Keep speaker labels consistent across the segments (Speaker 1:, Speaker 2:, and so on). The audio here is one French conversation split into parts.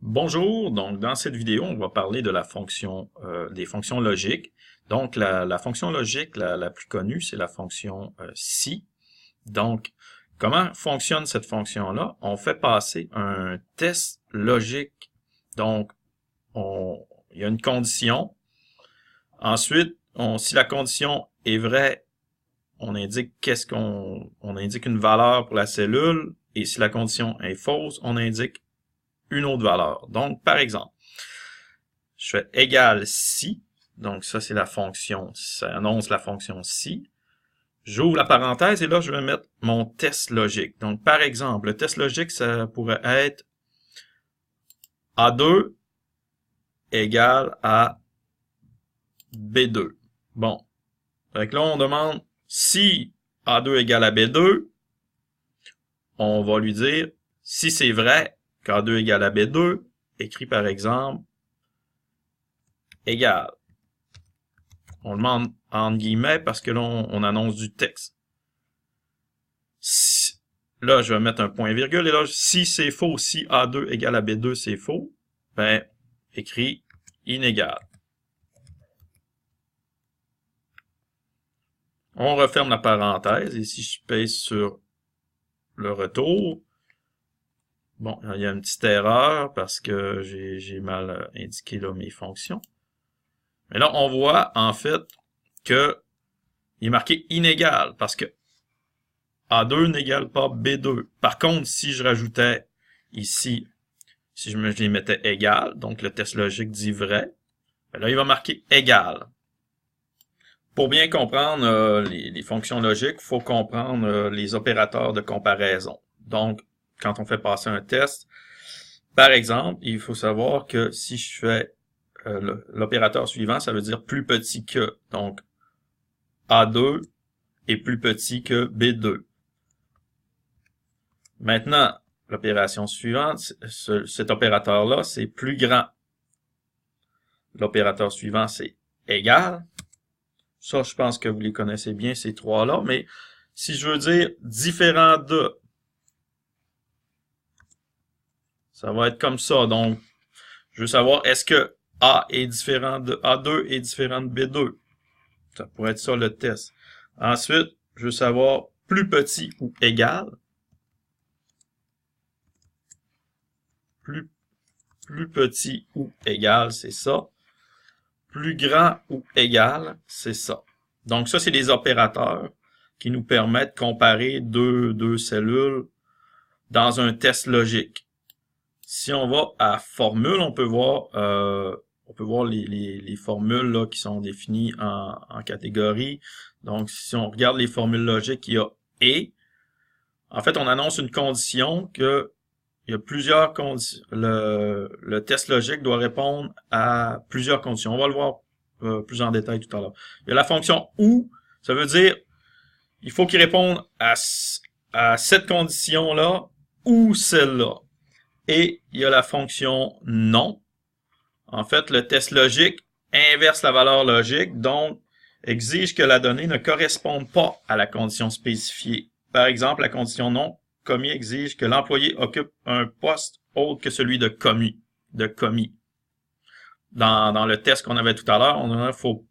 Speaker 1: Bonjour, donc dans cette vidéo, on va parler de la fonction, des fonctions logiques. Donc la fonction logique la plus connue, c'est la fonction si. Donc, comment fonctionne cette fonction-là? On fait passer un test logique. Donc, il y a une condition. Ensuite, si la condition est vraie, on indique on indique une valeur pour la cellule. Et si la condition est fausse, on indique une autre valeur. Donc, par exemple, je fais égal si, donc ça c'est la fonction, ça annonce la fonction si. J'ouvre la parenthèse et là je vais mettre mon test logique. Donc par exemple, le test logique ça pourrait être A2 égale à B2. Bon, donc là on demande si A2 égale à B2, on va lui dire si c'est vrai qu'A2 égale à B2, écrit par exemple égal. On le demande entre guillemets parce que là, on annonce du texte. Là, je vais mettre un point-virgule. Et là, si c'est faux, si A2 égale à B2, c'est faux, ben, écrit inégal. On referme la parenthèse. Et si je pèse sur le retour, bon, il y a une petite erreur parce que j'ai mal indiqué là, mes fonctions. Mais là, on voit en fait que il est marqué inégal parce que A2 n'égale pas B2. Par contre, si je rajoutais ici, si je les mettais égal, donc le test logique dit vrai, ben là, il va marquer égal. Pour bien comprendre les fonctions logiques, il faut comprendre les opérateurs de comparaison. Donc, quand on fait passer un test, par exemple, il faut savoir que si je fais l'opérateur suivant, ça veut dire plus petit que. Donc, A2 est plus petit que B2. Maintenant, l'opération suivante, cet opérateur-là, c'est plus grand. L'opérateur suivant, c'est égal. Ça, je pense que vous les connaissez bien, ces trois-là. Mais si je veux dire différent de, ça va être comme ça. Donc, je veux savoir, est-ce que A est différent de A2 est différent de B2? Ça pourrait être ça le test. Ensuite, je veux savoir plus petit ou égal. Plus petit ou égal, c'est ça. Plus grand ou égal, c'est ça. Donc ça, c'est des opérateurs qui nous permettent de comparer deux cellules dans un test logique. Si on va à formule, on peut voir les formules là, qui sont définies en catégories. Donc si on regarde les formules logiques, il y a et. En fait, on annonce une condition que il y a plusieurs conditions. Le test logique doit répondre à plusieurs conditions. On va le voir plus en détail tout à l'heure. Il y a la fonction ou, ça veut dire il faut qu'il réponde à cette condition-là ou celle-là. Et il y a la fonction non. En fait, le test logique inverse la valeur logique, donc exige que la donnée ne corresponde pas à la condition spécifiée. Par exemple, la condition non commis exige que l'employé occupe un poste autre que celui de commis. Dans le test qu'on avait tout à l'heure, on a faut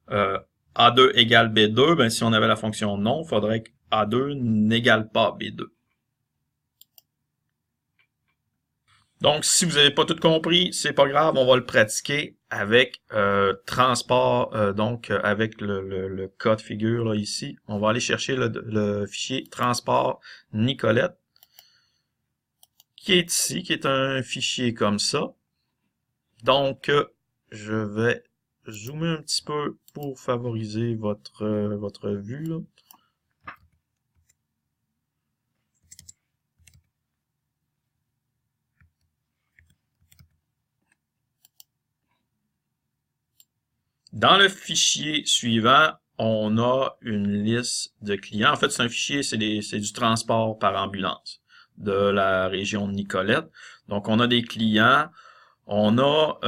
Speaker 1: A2 égale B2, ben si on avait la fonction non, il faudrait que A2 n'égale pas B2. Donc, si vous n'avez pas tout compris, c'est pas grave, on va le pratiquer avec transport, donc avec le cas de figure là, ici. On va aller chercher le fichier transport Nicolette, qui est ici, qui est un fichier comme ça. Donc, je vais zoomer un petit peu pour favoriser votre vue, là. Dans le fichier suivant, on a une liste de clients. En fait, c'est un fichier, c'est du transport par ambulance de la région de Nicolette. Donc, on a des clients, on a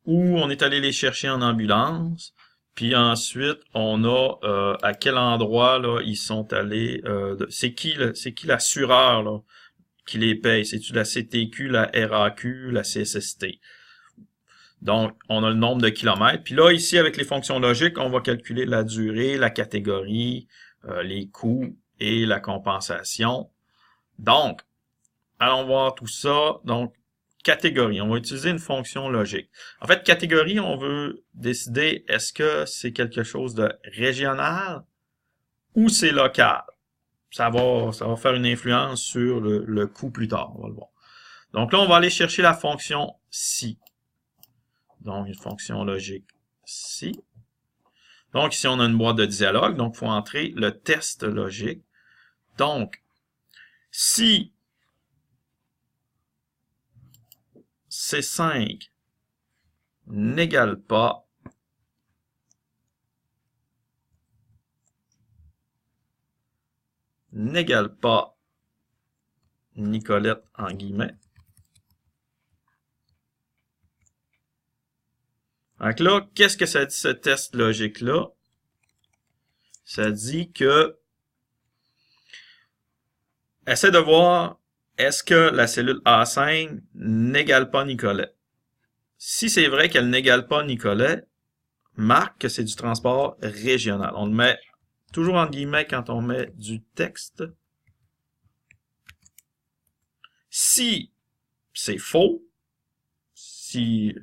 Speaker 1: où on est allé les chercher en ambulance, puis ensuite, on a à quel endroit là ils sont allés. C'est qui l'assureur là qui les paye? C'est-tu la CTQ, la RAQ, la CSST? Donc, on a le nombre de kilomètres. Puis là, ici, avec les fonctions logiques, on va calculer la durée, la catégorie, les coûts et la compensation. Donc, allons voir tout ça. Donc, catégorie. On va utiliser une fonction logique. En fait, catégorie, on veut décider est-ce que c'est quelque chose de régional ou c'est local. Ça va faire une influence sur le coût plus tard. On va le voir. Donc là, on va aller chercher la fonction si. Donc, une fonction logique si. Donc, ici, on a une boîte de dialogue. Donc, il faut entrer le test logique. Donc, si C5 n'égale pas Nicolette en guillemets. Donc là, qu'est-ce que ça dit ce test logique-là? Ça dit que essaie de voir est-ce que la cellule A5 n'égale pas Nicolette. Si c'est vrai qu'elle n'égale pas Nicolette, marque que c'est du transport régional. On le met toujours en guillemets quand on met du texte. Si c'est faux, si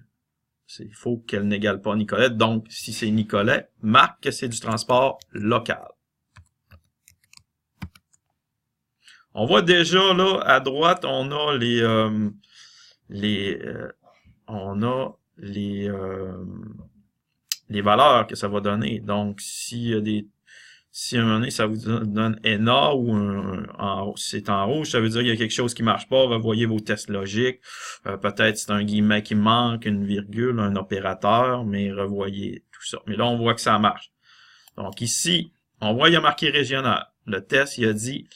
Speaker 1: c'est faux qu'elle n'égale pas Nicolette, donc si c'est Nicolette, marque que c'est du transport local. On voit déjà là à droite, on a les valeurs que ça va donner. Donc si à un moment donné, ça vous donne NA ou c'est en rouge, ça veut dire qu'il y a quelque chose qui marche pas. Revoyez vos tests logiques. Peut-être c'est un guillemet qui manque, une virgule, un opérateur, mais revoyez tout ça. Mais là, on voit que ça marche. Donc ici, on voit qu'il y a marqué régional. Le test, il a dit,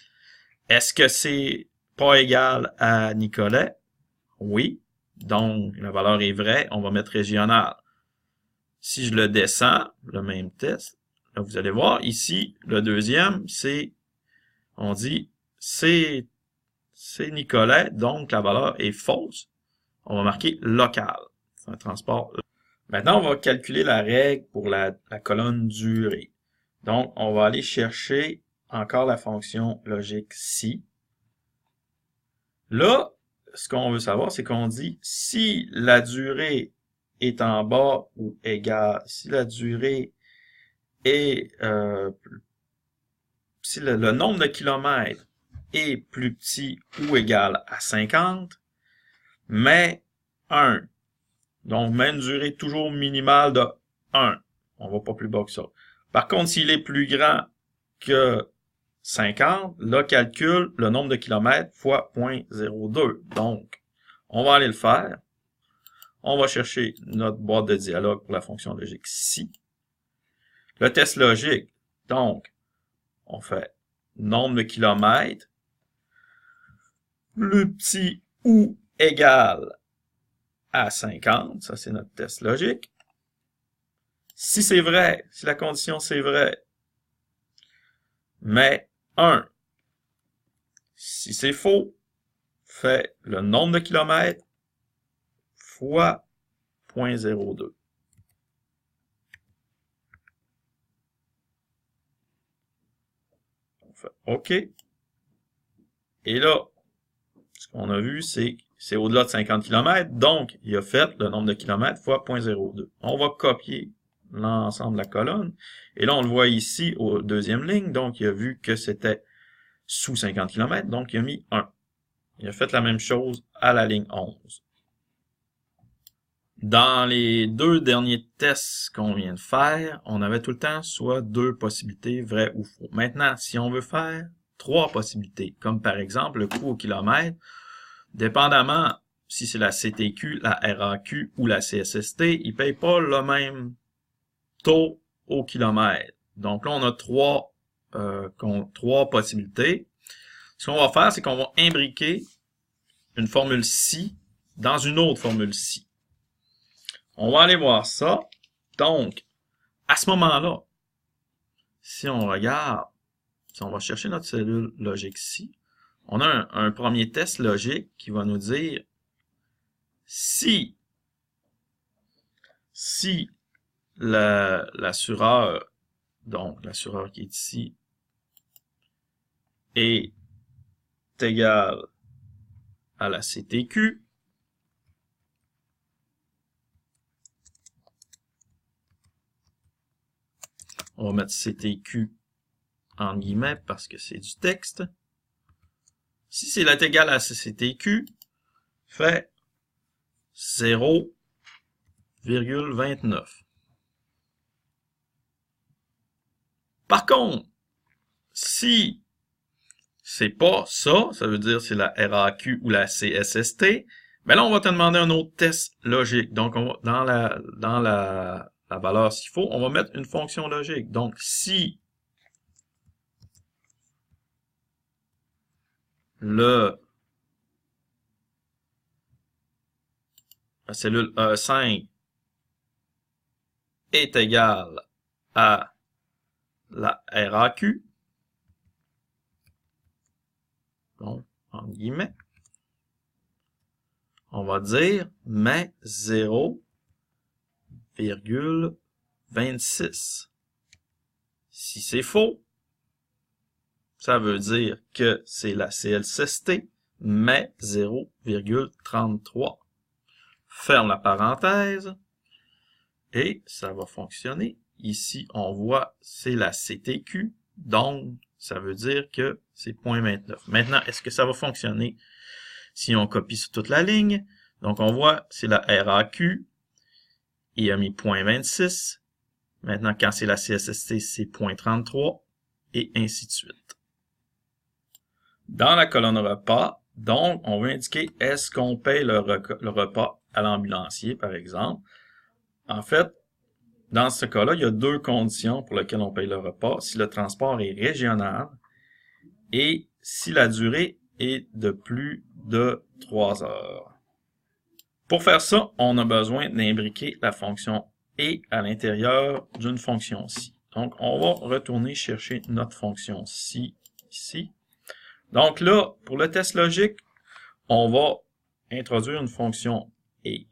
Speaker 1: est-ce que c'est pas égal à Nicolet? Oui. Donc, la valeur est vraie. On va mettre régional. Si je le descends, le même test, là, vous allez voir, ici, le deuxième, on dit, c'est Nicolet, donc la valeur est fausse. On va marquer local. C'est un transport. Maintenant, on va calculer la règle pour la colonne durée. Donc, on va aller chercher encore la fonction logique si. Là, ce qu'on veut savoir, c'est qu'on dit si la durée est en bas ou égale, si la durée est, si le nombre de kilomètres est plus petit ou égal à 50, mais 1. Donc, même une durée toujours minimale de 1. On va pas plus bas que ça. Par contre, s'il est plus grand que 50, là, calcule le nombre de kilomètres fois 0.02. Donc, on va aller le faire. On va chercher notre boîte de dialogue pour la fonction logique si. Le test logique, donc, on fait nombre de kilomètres plus petit ou égal à 50. Ça, c'est notre test logique. Si c'est vrai, si la condition c'est vrai, mais 1. Si c'est faux, fait le nombre de kilomètres fois 0.02. On fait OK. Et là, ce qu'on a vu, c'est au-delà de 50 km, donc il a fait le nombre de kilomètres fois 0.02. On va copier l'ensemble de la colonne. Et là, on le voit ici aux deuxième ligne, donc il a vu que c'était sous 50 km, donc il a mis 1. Il a fait la même chose à la ligne 11. Dans les deux derniers tests qu'on vient de faire, on avait tout le temps soit deux possibilités, vrai ou faux. Maintenant, si on veut faire trois possibilités, comme par exemple le coût au kilomètre, dépendamment si c'est la CTQ, la RAQ ou la CSST, ils ne payent pas le même taux au kilomètre. Donc là, on a trois possibilités. Ce qu'on va faire, c'est qu'on va imbriquer une formule si dans une autre formule si. On va aller voir ça. Donc, à ce moment-là, si on regarde, si on va chercher notre cellule logique si, on a un premier test logique qui va nous dire si l'assureur, donc l'assureur qui est ici, est égal à la CTQ, on va mettre CTQ en guillemets parce que c'est du texte. Si c'est égal à CTQ, fait 0,29. Par contre, si c'est pas ça, ça veut dire c'est la RAQ ou la CSST, ben là, on va te demander un autre test logique. Donc, on va, dans la valeur s'il faut, on va mettre une fonction logique. Donc, si la cellule E5 est égale à la RAQ, donc, en guillemets, on va dire, mais 0,26. Si c'est faux, ça veut dire que c'est la CLSST, mais 0,33. Ferme la parenthèse, et ça va fonctionner. Ici, on voit, c'est la CTQ, donc ça veut dire que c'est 0,29. Maintenant, est-ce que ça va fonctionner si on copie sur toute la ligne? Donc, on voit, c'est la RAQ, il a mis 0,26. Maintenant, quand c'est la CSST, c'est 0,33, et ainsi de suite. Dans la colonne repas, donc, on veut indiquer est-ce qu'on paye le repas à l'ambulancier, par exemple. En fait, dans ce cas-là, il y a deux conditions pour lesquelles on paye le repas. Si le transport est régional et si la durée est de plus de 3 heures. Pour faire ça, on a besoin d'imbriquer la fonction et à l'intérieur d'une fonction si. Donc, on va retourner chercher notre fonction si ici. Donc là, pour le test logique, on va introduire une fonction et.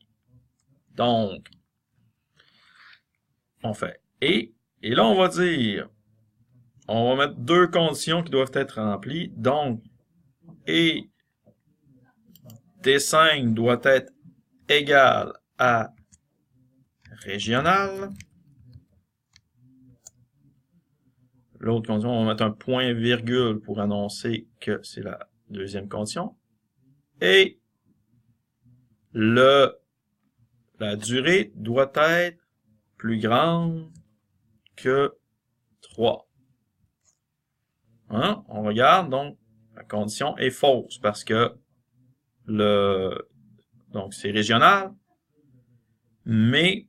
Speaker 1: Donc, on fait et là, on va dire, on va mettre deux conditions qui doivent être remplies. Donc, et T5 doit être égal à régional. L'autre condition, on va mettre un point virgule pour annoncer que c'est la deuxième condition. Et la durée doit être plus grande que 3. Hein? On regarde, donc, la condition est fausse parce que donc c'est régional, mais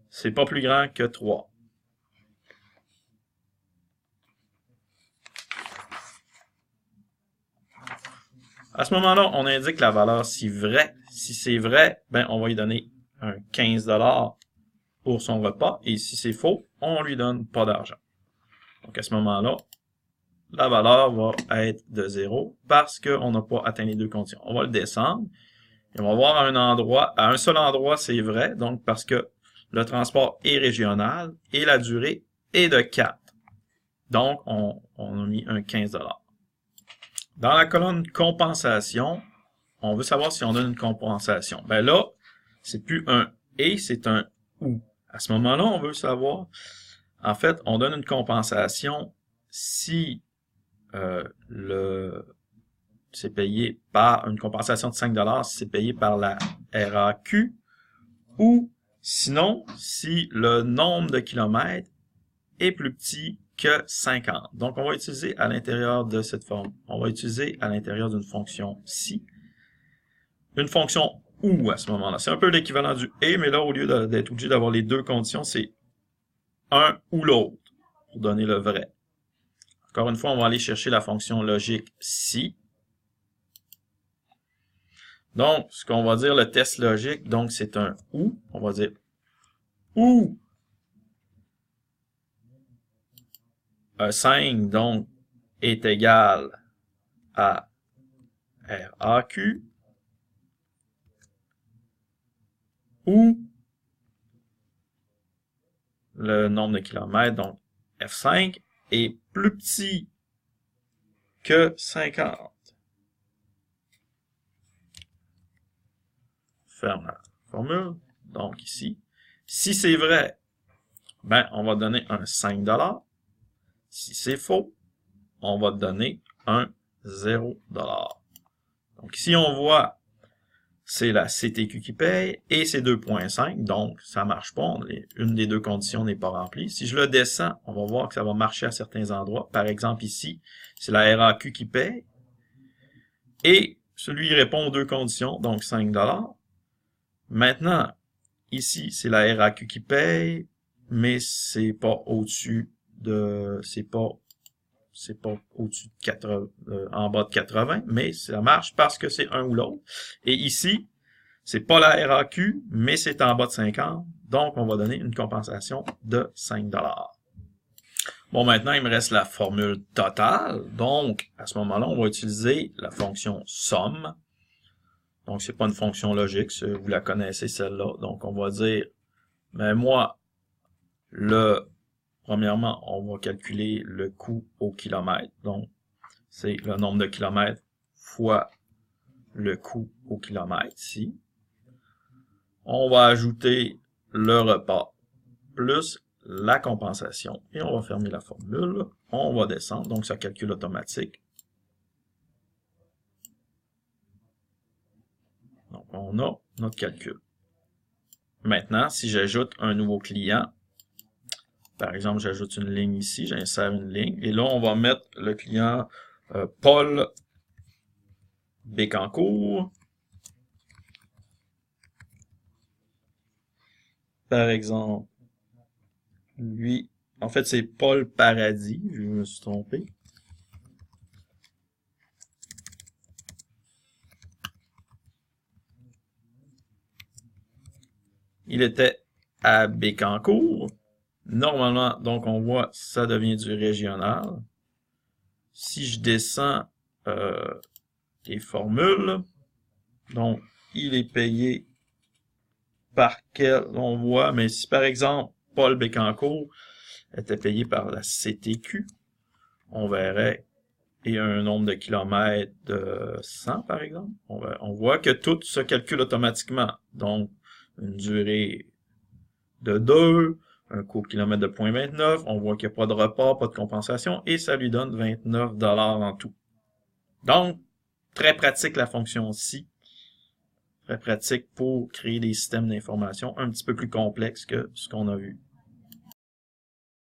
Speaker 1: c'est pas plus grand que 3. À ce moment-là, on indique la valeur si vrai. Si c'est vrai, ben on va lui donner un 15 $ pour son repas. Et si c'est faux, on lui donne pas d'argent. Donc à ce moment-là, la valeur va être de 0 parce qu'on n'a pas atteint les deux conditions. On va le descendre. Et on va voir à un seul endroit, c'est vrai, donc parce que le transport est régional et la durée est de 4. Donc, on a mis un 15 $. Dans la colonne compensation, on veut savoir si on donne une compensation. Ben là, c'est plus un et, c'est un ou. À ce moment-là, on veut savoir, en fait, on donne une compensation si c'est payé par une compensation de 5 $, si c'est payé par la RAQ, ou sinon, si le nombre de kilomètres est plus petit que 50. Donc, on va utiliser à l'intérieur de cette forme, on va utiliser à l'intérieur d'une fonction si, une fonction ou à ce moment-là. C'est un peu l'équivalent du et, mais là, au lieu d'être obligé d'avoir les deux conditions, c'est un ou l'autre pour donner le vrai. Encore une fois, on va aller chercher la fonction logique si. Donc, ce qu'on va dire, le test logique, donc c'est un ou. On va dire ou E5, donc, est égal à RAQ ou le nombre de kilomètres, donc F5, est plus petit que 50. Ferme la formule. Donc ici, si c'est vrai, ben on va donner un 5 $. Si c'est faux, on va donner un 0 $. Donc ici, on voit, c'est la CTQ qui paye et c'est 2.5, donc ça marche pas. Une des deux conditions n'est pas remplie. Si je le descends, on va voir que ça va marcher à certains endroits. Par exemple, ici, c'est la RAQ qui paye et celui qui répond aux deux conditions, donc 5 $. Maintenant, ici, c'est la RAQ qui paye, mais c'est pas au-dessus de, c'est pas au-dessus de 80, en bas de 80, mais ça marche parce que c'est un ou l'autre. Et ici, c'est pas la RAQ, mais c'est en bas de 50, donc on va donner une compensation de 5 $. Bon, maintenant, il me reste la formule totale, donc à ce moment-là, on va utiliser la fonction somme. Donc, c'est pas une fonction logique, vous la connaissez celle-là. Donc, on va dire, ben moi, premièrement, on va calculer le coût au kilomètre. Donc, c'est le nombre de kilomètres fois le coût au kilomètre ici. On va ajouter le repas plus la compensation et on va fermer la formule. On va descendre, donc ça calcule automatique. Donc, on a notre calcul. Maintenant, si j'ajoute un nouveau client, par exemple, j'ajoute une ligne ici, j'insère une ligne, et là, on va mettre le client Paul Bécancourt. Par exemple, lui, en fait, c'est Paul Paradis, je me suis trompé. Il était à Bécancourt. Normalement, donc on voit, ça devient du régional. Si je descends les formules, donc il est payé par quel, on voit, mais si par exemple Paul Bécancourt était payé par la CTQ, on verrait, et un nombre de kilomètres de 100 par exemple, on voit que tout se calcule automatiquement. Donc, une durée de 2, un coût kilomètre de 0.29, on voit qu'il n'y a pas de report, pas de compensation, et ça lui donne 29 $ en tout. Donc, très pratique la fonction ci, très pratique pour créer des systèmes d'information un petit peu plus complexes que ce qu'on a vu.